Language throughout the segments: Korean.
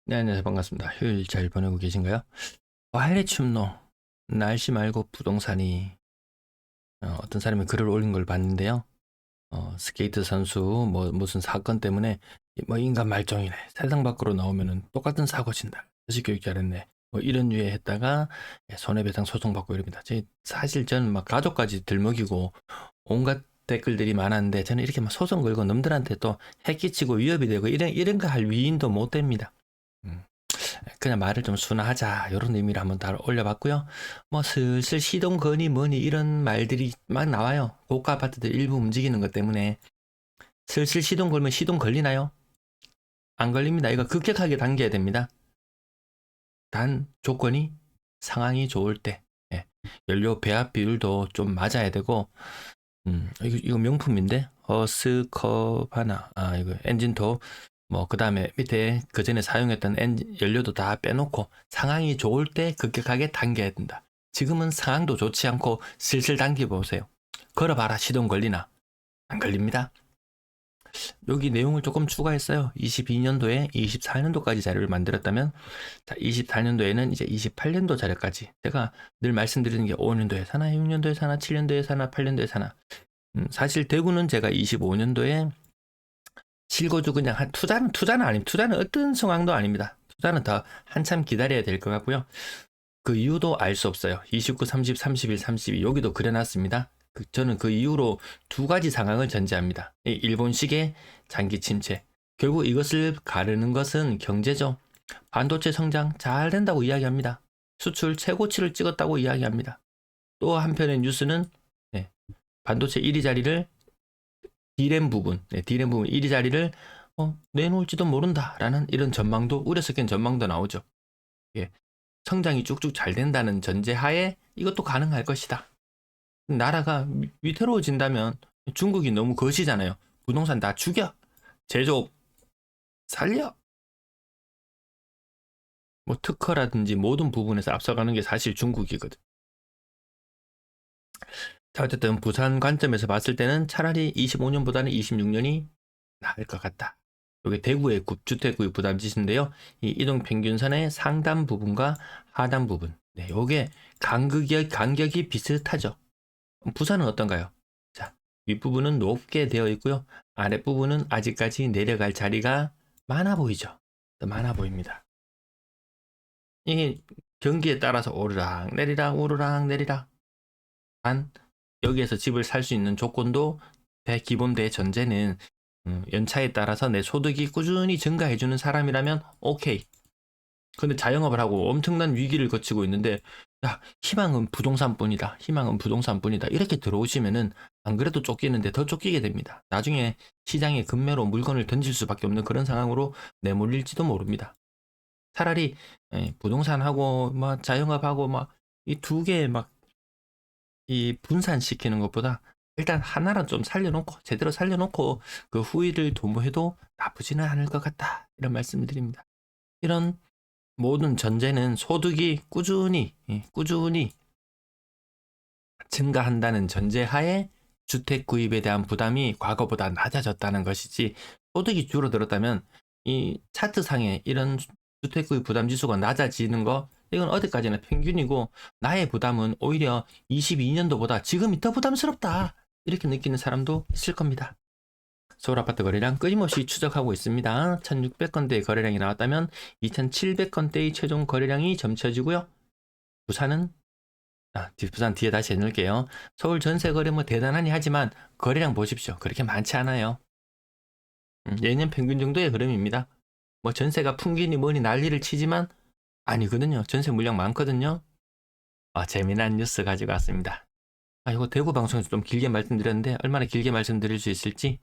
네, 안녕하세요. 반갑습니다. 휴일 잘 보내고 계신가요? 화요일에 춥노. 날씨 말고 부동산이 어떤 사람이 글을 올린 걸 봤는데요. 스케이트 선수 뭐 무슨 사건 때문에 뭐 인간 말종이네. 세상 밖으로 나오면은 똑같은 사고 친다. 다시 교육 잘했네. 뭐 이런 류에 했다가 손해배상 소송 받고 이럽니다. 사실 저는 막 가족까지 들먹이고 온갖 댓글들이 많았는데 저는 이렇게 막 소송 걸고 놈들한테 또 해끼치고 위협이 되고 이런 거 할 위인도 못 됩니다. 음. 그냥 말을 좀 순화하자 이런 의미로 한번 다 올려봤고요. 뭐 슬슬 시동 거니 뭐니 이런 말들이 막 나와요. 고가 아파트들 일부 움직이는 것 때문에 슬슬 시동 걸면 시동 걸리나요? 안 걸립니다. 이거 급격하게 당겨야 됩니다. 단 조건이 상황이 좋을 때 예. 연료 배합 비율도 좀 맞아야 되고 이거 명품인데 허스커바나 이거 엔진톱 뭐 그 다음에 밑에 그 전에 사용했던 연료도 다 빼놓고 상황이 좋을 때 급격하게 당겨야 된다. 지금은 상황도 좋지 않고 슬슬 당겨보세요. 걸어봐라 시동 걸리나? 안 걸립니다. 여기 내용을 조금 추가했어요. 22년도에 24년도까지 자료를 만들었다면 자 24년도에는 이제 28년도 자료까지 제가 늘 말씀드리는 게 5년도에 사나 6년도에 사나 7년도에 사나 8년도에 사나 사실 대구는 제가 25년도에 실거주 그냥 투자는 아닙니다. 투자는 어떤 상황도 아닙니다. 투자는 더 한참 기다려야 될 것 같고요. 그 이유도 알 수 없어요. 29, 30, 31, 32 여기도 그려놨습니다. 저는 그 이후로 두 가지 상황을 전제합니다. 일본식의 장기 침체. 결국 이것을 가르는 것은 경제죠. 반도체 성장 잘 된다고 이야기합니다. 수출 최고치를 찍었다고 이야기합니다. 또 한편의 뉴스는 반도체 1위 자리를 D램 부분 1위 자리를 내놓을지도 모른다라는 이런 전망도 우려 섞인 전망도 나오죠. 예, 성장이 쭉쭉 잘 된다는 전제하에 이것도 가능할 것이다. 나라가 위태로워진다면 중국이 너무 거시잖아요. 부동산 다 죽여, 제조업 살려. 뭐 특허라든지 모든 부분에서 앞서가는 게 사실 중국이거든. 자, 어쨌든 부산 관점에서 봤을 때는 차라리 25년보다는 26년이 나을 것 같다. 이게 대구의 주택구의 부담지수인데요. 이 이동평균선의 상단 부분과 하단 부분. 네, 요게 간격이 비슷하죠. 부산은 어떤가요? 자, 윗부분은 높게 되어 있고요. 아랫부분은 아직까지 내려갈 자리가 많아 보이죠. 많아 보입니다. 이게 경기에 따라서 오르락 내리락 오르락 내리락. 단 여기에서 집을 살 수 있는 조건도 기본 대전제는 연차에 따라서 내 소득이 꾸준히 증가해주는 사람이라면 오케이. 근데 자영업을 하고 엄청난 위기를 거치고 있는데 야 희망은 부동산뿐이다. 희망은 부동산뿐이다. 이렇게 들어오시면은 안 그래도 쫓기는데 더 쫓기게 됩니다. 나중에 시장에 급매로 물건을 던질 수밖에 없는 그런 상황으로 내몰릴지도 모릅니다. 차라리 부동산하고 막 자영업하고 막 이 두 개 막 이 분산시키는 것보다 일단 하나는 좀 살려놓고 제대로 살려놓고 그 후위를 도모해도 나쁘지는 않을 것 같다 이런 말씀을 드립니다. 이런 모든 전제는 소득이 꾸준히 증가한다는 전제하에 주택 구입에 대한 부담이 과거보다 낮아졌다는 것이지 소득이 줄어들었다면 이 차트상에 이런 주택 구입 부담 지수가 낮아지는 거 이건 어디까지나 평균이고 나의 부담은 오히려 22년도보다 지금이 더 부담스럽다 이렇게 느끼는 사람도 있을 겁니다. 서울 아파트 거래량 끊임없이 추적하고 있습니다. 1600건대의 거래량이 나왔다면 2700건대의 최종 거래량이 점쳐지고요. 부산은 부산 뒤에 다시 해놓을게요. 서울 전세 거래 뭐 대단하니 하지만 거래량 보십시오. 그렇게 많지 않아요. 예년 평균 정도의 흐름입니다. 뭐 전세가 풍기니 뭐니 난리를 치지만 아니거든요. 전세 물량 많거든요. 재미난 뉴스 가지고 왔습니다. 이거 대구 방송에서 좀 길게 말씀드렸는데 얼마나 길게 말씀드릴 수 있을지.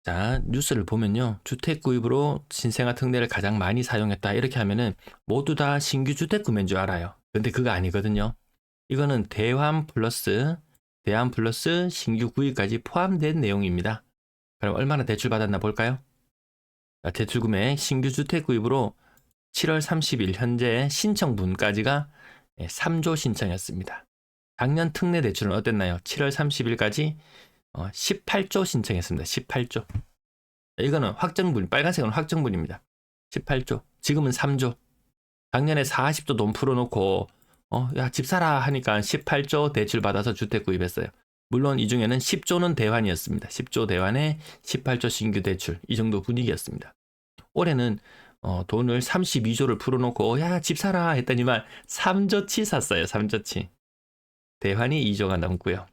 자, 뉴스를 보면요. 주택 구입으로 신생아 특례를 가장 많이 사용했다. 이렇게 하면은 모두 다 신규 주택 구매인 줄 알아요. 근데 그거 아니거든요. 이거는 대환 플러스 신규 구입까지 포함된 내용입니다. 그럼 얼마나 대출 받았나 볼까요? 대출 금액 신규 주택 구입으로 7월 30일 현재 신청분까지가 3조 신청이었습니다. 작년 특례 대출은 어땠나요? 7월 30일까지 18조 신청했습니다. 18조. 이거는 확정분, 빨간색은 확정분입니다. 18조. 지금은 3조. 작년에 40조 돈 풀어놓고 야, 집 사라 하니까 18조 대출 받아서 주택 구입했어요. 물론 이 중에는 10조는 대환이었습니다. 10조 대환에 18조 신규 대출. 이 정도 분위기였습니다. 올해는 돈을 32조를 풀어놓고 야, 집 사라 했더니만 3조치 샀어요. 3조치. 대환이 2조가 넘고요.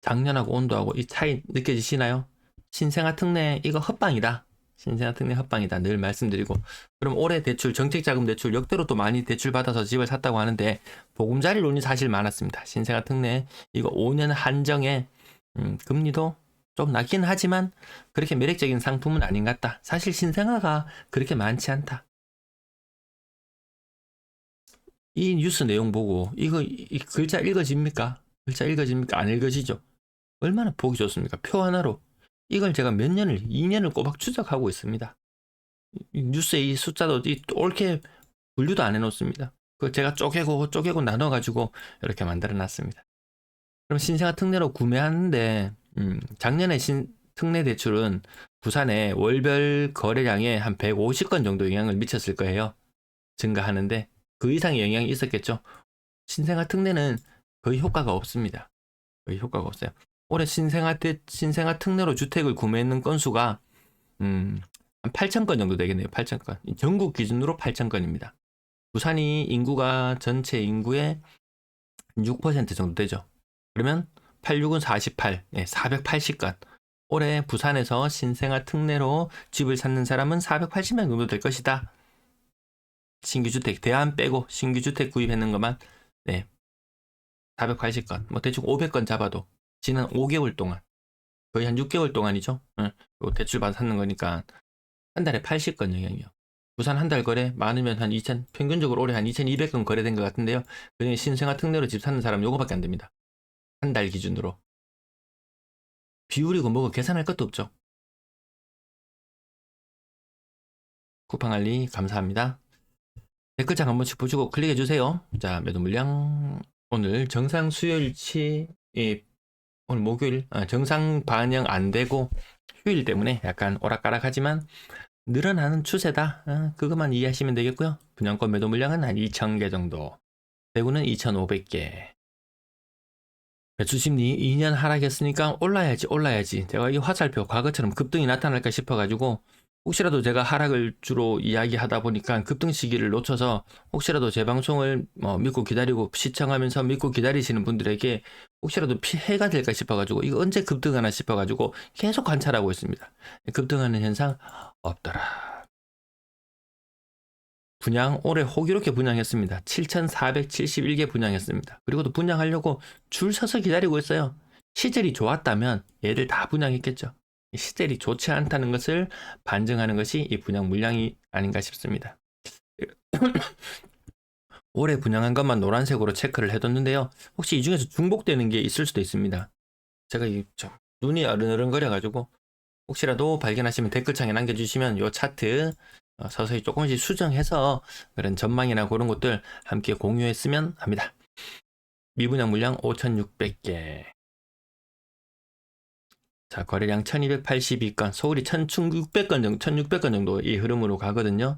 작년하고 온도하고 이 차이 느껴지시나요? 신생아 특례 이거 헛방이다. 신생아 특례 헛방이다. 늘 말씀드리고. 그럼 올해 대출, 정책자금 대출 역대로 또 많이 대출 받아서 집을 샀다고 하는데 보금자리론이 사실 많았습니다. 신생아 특례 이거 5년 한정에 금리도 좀 낮긴 하지만 그렇게 매력적인 상품은 아닌 것 같다. 사실 신생아가 그렇게 많지 않다. 이 뉴스 내용 보고 이 글자 읽어집니까? 글자 읽어집니까? 안 읽어지죠? 얼마나 보기 좋습니까? 표 하나로. 이걸 제가 몇 년을, 2년을 꼬박 추적하고 있습니다. 이 뉴스의 이 숫자도 옳게 분류도 안 해놓습니다. 그걸 제가 쪼개고 나눠가지고 이렇게 만들어 놨습니다. 그럼 신생아 특례로 구매하는데, 작년에 특례 대출은 부산에 월별 거래량에 한 150건 정도 영향을 미쳤을 거예요. 증가하는데, 그 이상의 영향이 있었겠죠. 신생아 특례는 거의 효과가 없습니다. 거의 효과가 없어요. 올해 신생아 특례로 주택을 구매했는 건수가 한 8,000건 정도 되겠네요. 8,000건. 전국 기준으로 8,000건입니다. 부산이 인구가 전체 인구의 6% 정도 되죠. 그러면 86은 48, 네, 480건. 올해 부산에서 신생아 특례로 집을 찾는 사람은 480명 정도 될 것이다. 신규 주택, 대안 빼고 신규 주택 구입했는 것만, 네, 480건. 뭐 대충 500건 잡아도 지난 5개월 동안, 거의 한 6개월 동안이죠. 대출 받아 샀는 거니까 한 달에 80건 영향이요. 부산 한 달 거래 많으면 한 2,000, 평균적으로 올해 한 2,200건 거래된 것 같은데요. 그중에 신생아 특례로 집 사는 사람 요거밖에 안 됩니다. 한 달 기준으로. 비율이고 뭐고 계산할 것도 없죠. 쿠팡알리 감사합니다. 댓글창 한 번씩 보시고 클릭해주세요. 자, 매도 물량. 오늘 정상 수요일치, 오늘 목요일, 정상 반영 안 되고 휴일 때문에 약간 오락가락하지만 늘어나는 추세다. 그것만 이해하시면 되겠고요. 분양권 매도 물량은 한 2,000개 정도. 대구는 2,500개. 매수 심리 2년 하락했으니까 올라야지. 제가 이 화살표 과거처럼 급등이 나타날까 싶어가지고 혹시라도 제가 하락을 주로 이야기하다 보니까 급등 시기를 놓쳐서 혹시라도 제 방송을 믿고 기다리고 시청하면서 믿고 기다리시는 분들에게 혹시라도 피해가 될까 싶어가지고 이거 언제 급등하나 싶어가지고 계속 관찰하고 있습니다. 급등하는 현상 없더라. 분양 올해 호기롭게 분양했습니다. 7,471개 분양했습니다. 그리고 또 분양하려고 줄 서서 기다리고 있어요. 시절이 좋았다면 얘들 다 분양했겠죠. 시절이 좋지 않다는 것을 반증하는 것이 이 분양 물량이 아닌가 싶습니다. 올해 분양한 것만 노란색으로 체크를 해뒀는데요. 혹시 이 중에서 중복되는 게 있을 수도 있습니다. 제가 좀 눈이 어른어른거려가지고 혹시라도 발견하시면 댓글창에 남겨주시면 이 차트 서서히 조금씩 수정해서 그런 전망이나 그런 것들 함께 공유했으면 합니다. 미분양 물량 5,600개. 자, 거래량 1,282건, 서울이 1,600건 정도 이 흐름으로 가거든요.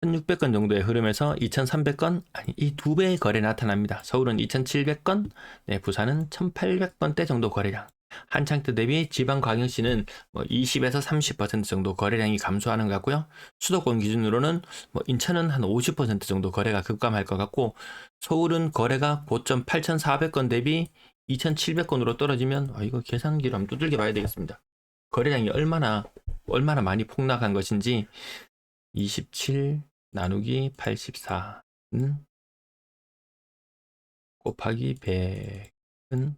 1,600건 정도의 흐름에서 2,300건, 아니, 이 두 배의 거래 나타납니다. 서울은 2,700건, 네, 부산은 1,800건대 정도 거래량. 한창 때 대비 지방광역시는 20에서 30% 정도 거래량이 감소하는 것 같고요. 수도권 기준으로는 인천은 한 50% 정도 거래가 급감할 것 같고, 서울은 거래가 고점 8,400건 대비 2,700건으로 떨어지면 이거 계산기로 한번 두들겨 봐야 되겠습니다. 거래량이 얼마나 많이 폭락한 것인지 27 나누기 84는 곱하기 100은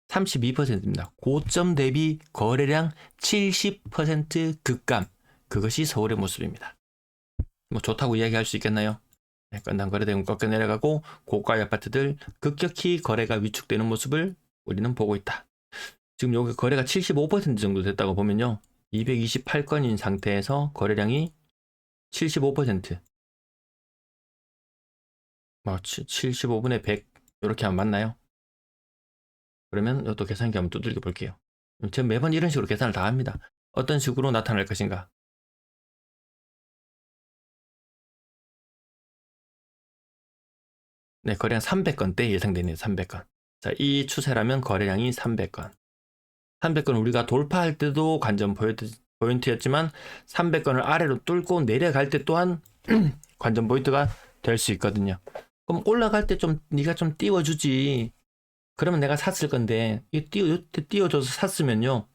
32%입니다. 고점 대비 거래량 70% 급감. 그것이 서울의 모습입니다. 좋다고 이야기할 수 있겠나요? 네, 건당 거래대금 꺾여 내려가고 고가의 아파트들 급격히 거래가 위축되는 모습을 우리는 보고 있다. 지금 여기 거래가 75% 정도 됐다고 보면요. 228건인 상태에서 거래량이 75%. 75분의 100 이렇게 하면 맞나요? 그러면 이것도 계산기 한번 두들겨 볼게요. 제가 매번 이런 식으로 계산을 다 합니다. 어떤 식으로 나타날 것인가? 네, 거래량 300건대 예상되네요. 300건. 자, 이 추세라면 거래량이 300건. 300건 우리가 돌파할 때도 관전 포인트였지만 300건을 아래로 뚫고 내려갈 때 또한 관전 포인트가 될 수 있거든요. 그럼 올라갈 때 좀 네가 좀 띄워주지. 그러면 내가 샀을 건데 이 띄워줘서 샀으면요.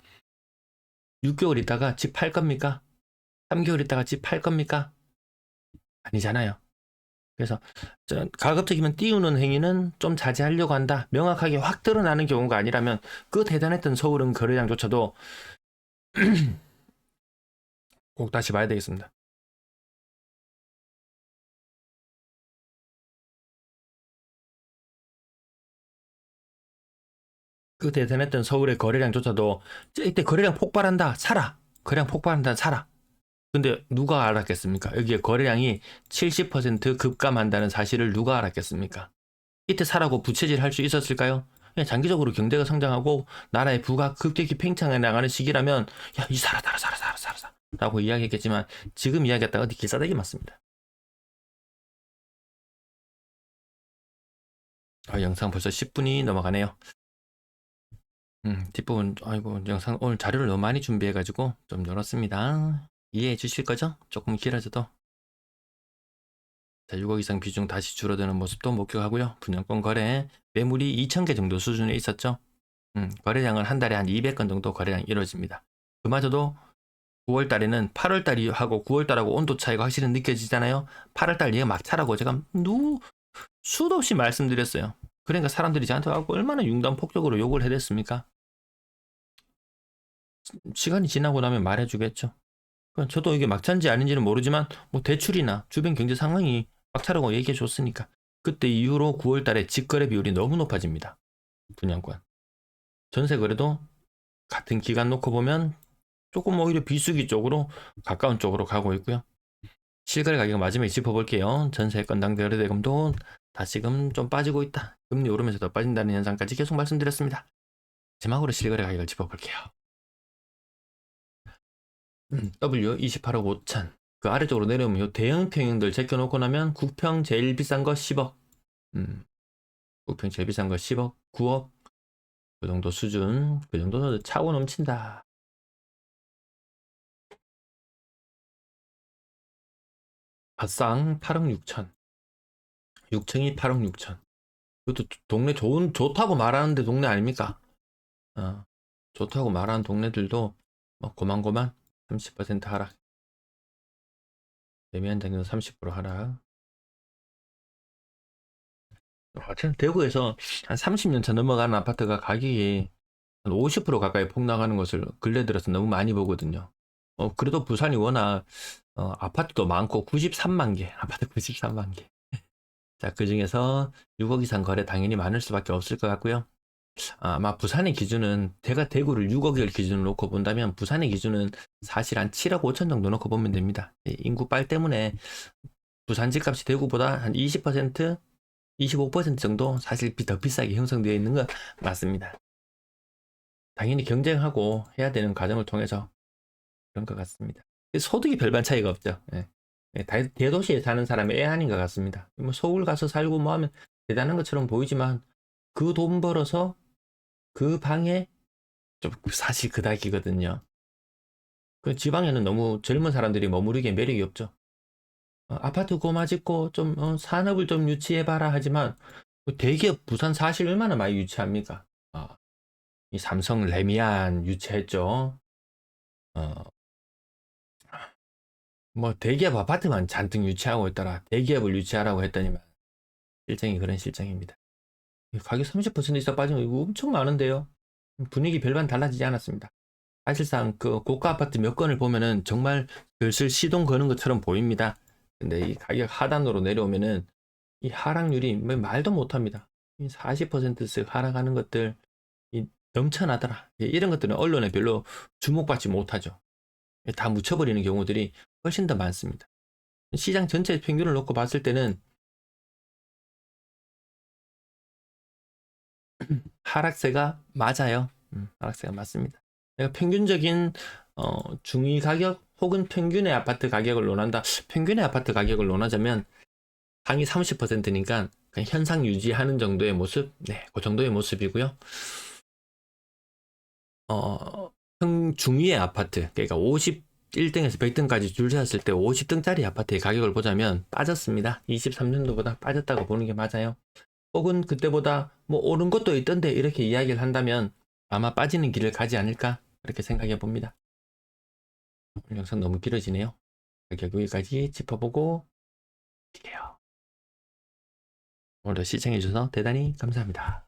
6개월 있다가 집 팔 겁니까? 3개월 있다가 집 팔 겁니까? 아니잖아요. 그래서 가급적이면 띄우는 행위는 좀 자제하려고 한다. 명확하게 확 드러나는 경우가 아니라면 그 대단했던 서울은 거래량조차도 꼭 다시 봐야 되겠습니다. 그 대단했던 서울의 거래량조차도 이때 거래량 폭발한다. 사라. 거래량 폭발한다. 사라. 근데 누가 알았겠습니까? 여기에 거래량이 70% 급감한다는 사실을 누가 알았겠습니까? 이때 사라고 부채질 할 수 있었을까요? 그냥 장기적으로 경제가 성장하고 나라의 부가 급격히 팽창해 나가는 시기라면 야, 이 사라 라고 이야기했겠지만 지금 이야기했다가 어디 길싸대기 맞습니다. 영상 벌써 10분이 넘어가네요. 뒷부분 아이고 영상 오늘 자료를 너무 많이 준비해가지고 좀 열었습니다. 이해해 주실 거죠? 조금 길어져도. 자, 6억 이상 비중 다시 줄어드는 모습도 목격하고요. 분양권 거래 매물이 2,000개 정도 수준에 있었죠. 거래량은 한 달에 한 200건 정도 거래량이 이루어집니다. 그마저도 9월 달에는 8월 달하고 9월 달하고 온도 차이가 확실히 느껴지잖아요. 8월 달 얘가 막차라고 제가 수도 없이 말씀드렸어요. 그러니까 사람들이 저한테 와서 얼마나 융단폭격으로 욕을 해댔습니까? 시간이 지나고 나면 말해주겠죠. 저도 이게 막차인지 아닌지는 모르지만 뭐 대출이나 주변 경제 상황이 막차라고 얘기해 줬으니까 그때 이후로 9월 달에 직거래 비율이 너무 높아집니다. 분양권. 전세 거래도 같은 기간 놓고 보면 조금 오히려 비수기 쪽으로 가까운 쪽으로 가고 있고요. 실거래 가격 마지막에 짚어볼게요. 전세 건당 거래대금도 다시금 좀 빠지고 있다. 금리 오르면서 더 빠진다는 현상까지 계속 말씀드렸습니다. 마지막으로 실거래 가격을 짚어볼게요. W 28억 5천. 그 아래쪽으로 내려오면 요 대형 평형들 제껴놓고 나면 국평 제일 비싼 거 10억. 국평 제일 비싼 거 10억, 9억. 그 정도 수준. 그 정도는 차고 넘친다. 밭상 8억 6천. 6층이 8억 6천. 이것도 동네 좋다고 말하는데 동네 아닙니까? 좋다고 말하는 동네들도 뭐 고만고만 30% 하락. 매매한 장면 30% 하락. 하여튼 대구에서 한 30년 차 넘어가는 아파트가 가격이 한 50% 가까이 폭락하는 것을 근래 들어서 너무 많이 보거든요. 그래도 부산이 워낙 아파트도 많고 93만 개, 아파트 93만 개. 자, 그 중에서 6억 이상 거래 당연히 많을 수밖에 없을 것 같고요. 아마 부산의 기준은 제가 대구를 6억을 기준으로 놓고 본다면 부산의 기준은 사실 한 7억 5천 정도 놓고 보면 됩니다. 인구 빨 때문에 부산 집값이 대구보다 한 20%, 25% 정도 사실 더 비싸게 형성되어 있는 건 맞습니다. 당연히 경쟁하고 해야 되는 과정을 통해서 그런 것 같습니다. 소득이 별반 차이가 없죠. 예. 대도시에 사는 사람의 애환인 것 같습니다. 뭐 서울 가서 살고 뭐 하면 대단한 것처럼 보이지만 그 돈 벌어서 그 방에 좀 사실 그닥이거든요. 그 지방에는 너무 젊은 사람들이 머무르기에 매력이 없죠. 아파트 고마 짓고 좀 산업을 좀 유치해봐라 하지만 대기업 부산 사실 얼마나 많이 유치합니까? 이 삼성 레미안 유치했죠. 뭐 대기업 아파트만 잔뜩 유치하고 있더라. 대기업을 유치하라고 했더니만 실정이 그런 실정입니다. 가격 30% 이상 빠지면 이거 엄청 많은데요. 분위기 별반 달라지지 않았습니다. 사실상 그 고가 아파트 몇 건을 보면은 정말 슬슬 시동 거는 것처럼 보입니다. 근데 이 가격 하단으로 내려오면은 이 하락률이 말도 못합니다. 40%씩 하락하는 것들 넘쳐나더라. 이런 것들은 언론에 별로 주목받지 못하죠. 다 묻혀버리는 경우들이 훨씬 더 많습니다. 시장 전체 평균을 놓고 봤을 때는 하락세가 맞아요. 하락세가 맞습니다. 내가 평균적인 중위 가격 혹은 평균의 아파트 가격을 논한다. 평균의 아파트 가격을 논하자면 상위 30%니까 그냥 현상 유지하는 정도의 모습, 네, 그 정도의 모습이고요. 중위의 아파트, 그러니까 51등에서 100등까지 줄 섰을 때 50등짜리 아파트의 가격을 보자면 빠졌습니다. 23년도보다 빠졌다고 보는 게 맞아요. 혹은 그때보다 뭐 오른 것도 있던데 이렇게 이야기를 한다면 아마 빠지는 길을 가지 않을까 그렇게 생각해 봅니다. 오늘 영상 너무 길어지네요. 가격 여기까지 짚어보고 드릴게요. 오늘도 시청해 주셔서 대단히 감사합니다.